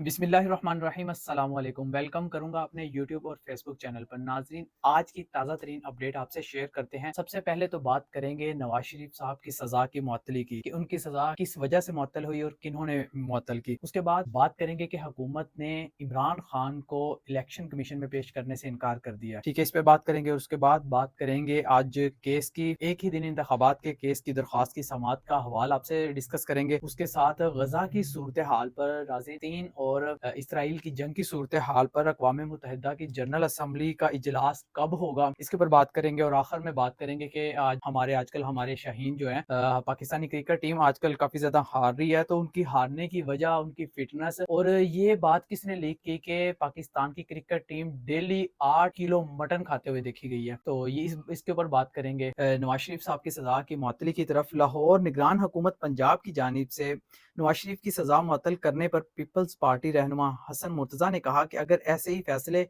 बिस्मिल्लाहिर्रहमानिर्रहीम अस्सलाम वालेकुम। वेलकम करूंगा अपने यूट्यूब और फेसबुक चैनल पर। नाजरीन, आज की ताज़ा तरीन अपडेट आपसे शेयर करते हैं। सबसे पहले तो बात करेंगे नवाज शरीफ साहब की सज़ा की मुअत्तली की, कि उनकी सज़ा किस वजह से मुअत्तल हुई और किन्होंने मुअत्तल की। उसके बाद बात करेंगे कि हुकूमत ने इमरान खान को इलेक्शन कमीशन में पेश करने से इनकार कर दिया। ठीक है, इस पे बात करेंगे। उसके बाद बात करेंगे आज केस की, एक ही दिन इंतखाबात के केस की दरख्वास्त की समाअत का हवाला आपसे डिस्कस करेंगे। उसके साथ गजा की सूरत हाल पर राजी तीन और इसराइल की जंग की सूरत हाल पर अक़वाम मुत्तहिदा की जनरल असम्बली का इजलास कब होगा, इसके ऊपर बात करेंगे। और आखिर में बात करेंगे कि आज आजकल हमारे शाहीन जो है, पाकिस्तानी क्रिकेट टीम आजकल काफी ज्यादा हार रही है, तो उनकी हारने की वजह, उनकी फिटनेस, और ये बात किसने लीक की कि पाकिस्तान की cricket team daily 8 kilo mutton खाते हुए देखी गई है। तो ये इसके ऊपर बात करेंगे। नवाज शरीफ साहब की सजा की मुअत्तली की तरफ लाहौर निगरान हुकूमत पंजाब की जानिब से नवाज शरीफ की सजा मुअत्तल करने पर पीपल्स पार्टी रहनुमा हसन मुर्तजा ने कहा कि अगर ऐसे ही फैसले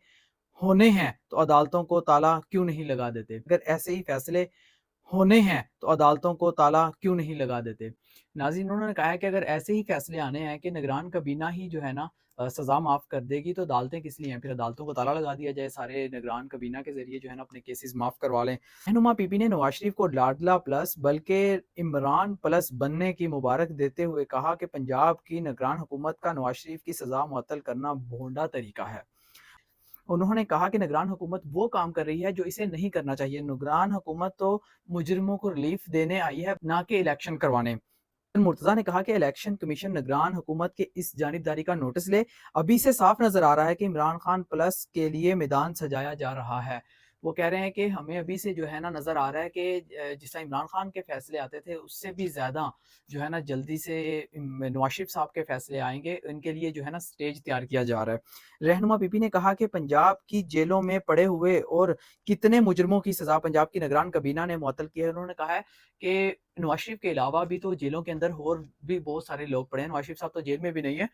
होने हैं तो अदालतों को ताला क्यों नहीं लगा देते। अगर ऐसे ही फैसले होने हैं तो अदालतों को ताला क्यों नहीं लगा देते। नाज़रीन, उन्होंने कहा है कि अगर ऐसे ही फैसले आने हैं कि निगरान काबीना ही जो है ना सजा माफ कर देगी, तो अदालतें किस लिए हैं? फिर अदालतों को ताला लगा दिया जाए, सारे निगरान काबीना के जरिए जो है ना अपने केसेस माफ करवा लें। रहनुमा पीपी ने नवाज शरीफ को लाडला प्लस बल्कि इमरान प्लस बनने की मुबारक देते हुए कहा कि पंजाब की निगरान हुकूमत का नवाज शरीफ की सजा मुअत्तल करना भोंडा तरीका है। उन्होंने कहा कि निगरान हुकूमत वो काम कर रही है जो इसे नहीं करना चाहिए। निगरान हुकूमत तो मुजरिमों को रिलीफ देने आई है, ना कि इलेक्शन करवाने। मुर्तजा ने कहा कि इलेक्शन कमीशन निगरान हुकूमत के इस जानिबदारी का नोटिस ले। अभी से साफ नजर आ रहा है कि इमरान खान प्लस के लिए मैदान सजाया जा रहा है। वो कह रहे हैं कि हमें अभी से जो है ना नजर आ रहा है कि जिस तरह इमरान खान के फैसले आते थे, उससे भी ज्यादा जो है ना जल्दी से नवाज शरीफ साहब के फैसले आएंगे। इनके लिए जो है ना स्टेज तैयार किया जा रहा है। रहनुमा पीपी ने कहा कि पंजाब की जेलों में पड़े हुए और कितने मुजरिमों की सजा पंजाब की निगरान कबीना ने मुअत्तल की है। उन्होंने कहा है कि नवाज शरीफ के अलावा भी तो जेलों के अंदर और भी बहुत सारे लोग पड़े हैं। नवाज शरीफ साहब तो जेल में भी नहीं है।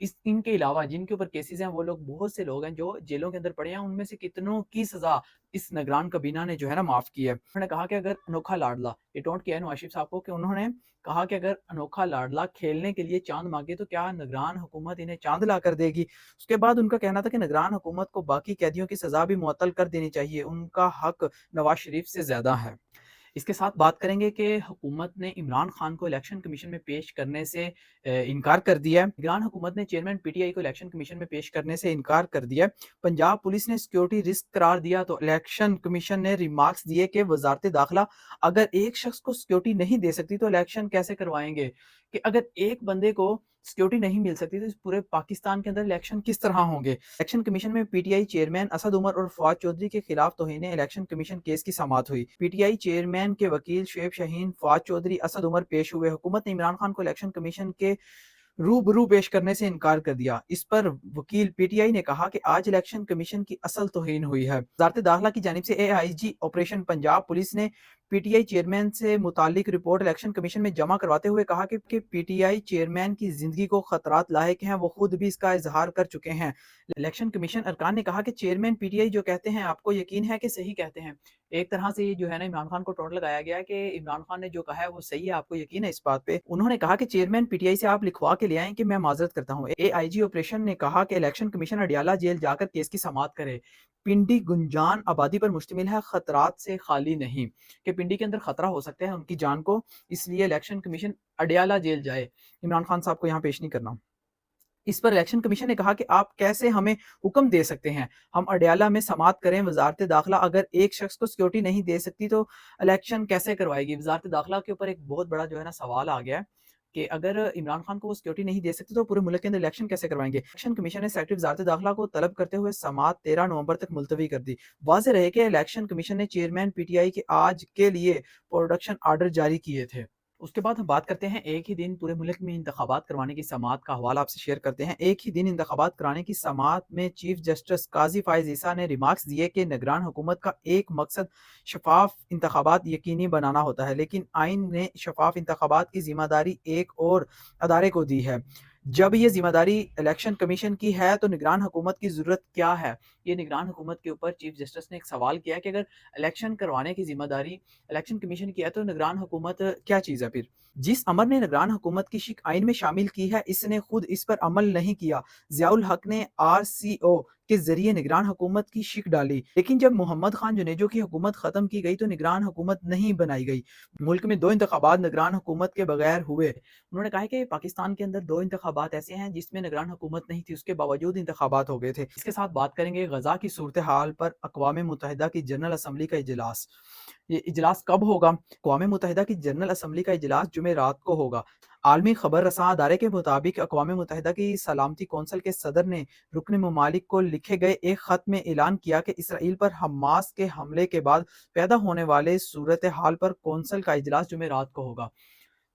इनके अलावा जिनके ऊपर केसेस हैं, वो लोग, बहुत से लोग हैं जो जेलों के अंदर पड़े हैं। उनमें से कितनों की सजा इस निगरान कबीना ने जो है ना माफ की है। उन्होंने कहा कि अगर अनोखा लाडला, ये टोंट किया है नवाज शरीफ साहब को, कि उन्होंने कहा कि अगर अनोखा लाडला खेलने के लिए चांद मांगे तो क्या निगरान हुकूमत इन्हें चांद ला कर देगी। उसके बाद उनका कहना था कि निगरान हुकूमत को बाकी कैदियों की सजा भी मुअत्तल कर देनी चाहिए, उनका हक नवाज शरीफ से ज्यादा है। इसके साथ बात करेंगे कि हुकूमत ने इमरान खान को इलेक्शन कमीशन में पेश करने से इनकार कर दिया है। इमरान हुकूमत ने चेयरमैन पीटीआई को इलेक्शन कमीशन में पेश करने से इनकार कर दिया है। पंजाब पुलिस ने सिक्योरिटी रिस्क करार दिया, तो इलेक्शन कमीशन ने रिमार्क्स दिए कि वजारत दाखिला अगर एक शख्स को सिक्योरिटी नहीं दे सकती तो इलेक्शन कैसे करवाएंगे। कि अगर एक बंदे को सिक्योरिटी नहीं मिल सकती तो इस पूरे पाकिस्तान के अंदर इलेक्शन किस तरह होंगे। इलेक्शन कमीशन में पीटीआई चेयरमैन असद उमर और फवाद चौधरी के खिलाफ तौहीन इलेक्शन कमीशन केस की समाअत हुई। पीटीआई चेयरमैन के वकील शुएब शाहीन, फवाद चौधरी, असद उमर पेश हुए। हुकूमत ने इमरान खान को इलेक्शन कमीशन के रूबरू पेश करने से इनकार कर दिया। इस पर वकील पीटीआई ने कहा कि आज इलेक्शन कमीशन की असल तौहीन हुई है। वजारत दाखिला की जानिब से एआईजी ऑपरेशन पंजाब पुलिस ने पीटीआई चेयरमैन से मुतालिक रिपोर्ट इलेक्शन कमीशन में जमा करवाते हुए कहा कि पीटीआई चेयरमैन की जिंदगी को खतरात लायक हैं, वो खुद भी इसका इजहार कर चुके हैं। इलेक्शन कमीशन अरकान ने कहा कि चेयरमैन पीटीआई जो कहते हैं आपको यकीन है कि सही कहते हैं। एक तरह से ये जो है ना इमरान खान को टोंट लगाया गया है कि इमरान खान ने जो कहा है वो सही है, आपको यकीन है इस बात पे। उन्होंने कहा कि चेयरमैन पीटीआई से आप लिखवा के ले आएं कि मैं माजरत करता हूं। एआईजी ऑपरेशन ने कहा कि इलेक्शन कमीशन अडियाला जेल जाकर केस की समाअत करे। पिंडी गुंजान आबादी पर मुश्तमिल है, खतरात से खाली नहीं। कि पिंडी के अंदर खतरा हो सकता है उनकी जान को, इसलिए इलेक्शन कमीशन अडियाला जेल जाए, इमरान खान साहब को यहाँ पेश नहीं करना। इस पर इलेक्शन कमीशन ने कहा कि आप कैसे हमें हुक्म दे सकते हैं, हम अडयाला में समाअत करें। वजारत दाखिला अगर एक शख्स को सिक्योरिटी नहीं दे सकती तो इलेक्शन कैसे करवाएगी। वजारत दाखिला के ऊपर एक बहुत बड़ा जो है ना सवाल आ गया है कि अगर इमरान खान को वो सिक्योरिटी नहीं दे सकते तो पूरे मुल्क के अंदर इलेक्शन कैसे करवाएंगे। इलेक्शन कमीशन ने सेक्रेटरी वजारत दाखिला को तलब करते हुए समाअत 13 नवंबर तक मुलतवी कर दी। वाज़ेह रहे कि इलेक्शन कमीशन ने चेयरमैन पीटीआई के आज के लिए प्रोडक्शन आर्डर जारी किए थे। उसके बाद हम बात करते हैं एक ही दिन पूरे मुल्क में इंतखाबात करवाने की समाअत का हवाला आपसे शेयर करते हैं। एक ही दिन इंतखाबात कराने की समाअत में चीफ जस्टिस काजी फायज ईसा ने रिमार्क्स दिए कि निगरान हुकूमत का एक मकसद शफाफ इंतखाबात यकीनी बनाना होता है, लेकिन आइन ने शफाफ इंतखाबात की जिम्मेदारी एक और अदारे को दी है। جب یہ ذمہ داری الیکشن کمیشن کی ہے تو نگران حکومت کی ضرورت کیا ہے؟ یہ نگران حکومت کے اوپر چیف جسٹس نے ایک سوال کیا کہ اگر الیکشن کروانے کی ذمہ داری الیکشن کمیشن کی ہے تو نگران حکومت کیا چیز ہے پھر؟ جس امر نے نگران حکومت کی شک آئین میں شامل کی ہے اس نے خود اس پر عمل نہیں کیا۔ ضیاء الحق نے RCO کے ذریعے نگران حکومت کی شک ڈالی، لیکن جب محمد خان جنیجو کی حکومت ختم کی گئی تو نگران حکومت نہیں بنائی گئی۔ ملک میں 2 انتخابات نگران حکومت کے بغیر ہوئے۔ انہوں نے کہا ہے کہ پاکستان کے اندر 2 انتخابات ایسے ہیں جس میں نگران حکومت نہیں تھی، اس کے باوجود انتخابات ہو گئے تھے۔ اس کے ساتھ بات کریں گے غزہ کی صورتحال پر اقوام متحدہ کی جنرل اسمبلی کا اجلاس۔ یہ اجلاس کب ہوگا؟ اقوام متحدہ کی جنرل اسمبلی کا اجلاس جمعرات کو ہوگا۔ عالمی خبر رساں ادارے کے مطابق اقوام متحدہ کی سلامتی کونسل کے صدر نے رکن ممالک کو لکھے گئے ایک خط میں اعلان کیا کہ اسرائیل پر حماس کے حملے کے بعد پیدا ہونے والے صورتحال پر کونسل کا اجلاس جمعرات کو ہوگا۔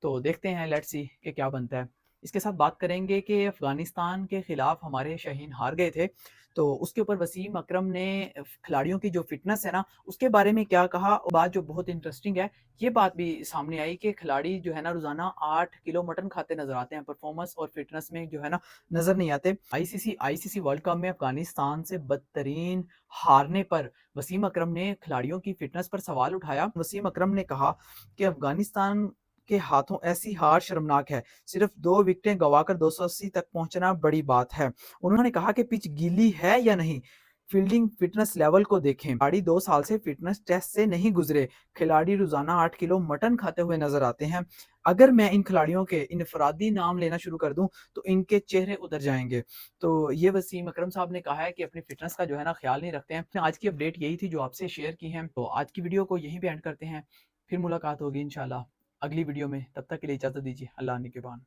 تو دیکھتے ہیں لیٹس سی کہ کیا بنتا ہے۔ اس کے ساتھ بات کریں گے کہ افغانستان کے خلاف ہمارے شاہین ہار گئے تھے، تو اس کے اوپر وسیم اکرم نے کھلاڑیوں کی جو فٹنس ہے نا اس کے بارے میں کیا کہا، بات جو بہت انٹرسٹنگ ہے، یہ بات بھی سامنے آئی کہ کھلاڑی جو ہے نا روزانہ 8 کلو مٹن کھاتے نظر آتے ہیں، پرفارمنس اور فٹنس میں جو ہے نا نظر نہیں آتے۔ آئی سی سی ورلڈ کپ میں افغانستان سے بدترین ہارنے پر وسیم اکرم نے کھلاڑیوں کی فٹنس پر سوال اٹھایا۔ وسیم اکرم نے کہا کہ افغانستان کے ہاتھوں ایسی ہار شرمناک ہے، صرف 2 وکٹیں گوا کر 280 تک پہنچنا بڑی بات ہے۔ انہوں نے کہا کہ پچ گیلی ہے یا نہیں، فیلڈنگ فٹنس لیول کو دیکھیں، کھلاڑی 2 سال سے فٹنس ٹیسٹ سے نہیں گزرے، کھلاڑی روزانہ 8 کلو مٹن کھاتے ہوئے نظر آتے ہیں۔ اگر میں ان کھلاڑیوں کے انفرادی نام لینا شروع کر دوں تو ان کے چہرے اتر جائیں گے۔ تو یہ وسیم اکرم صاحب نے کہا ہے کہ اپنی فٹنس کا جو ہے نا خیال نہیں رکھتے ہیں۔ آج کی اپڈیٹ یہی تھی جو آپ سے شیئر کی ہے، تو آج کی ویڈیو کو یہیں پہ اینڈ کرتے ہیں، پھر ملاقات ہوگی انشاءاللہ اگلی ویڈیو میں۔ تب تک کے لیے اجازت دیجیے، اللہ نگہبان۔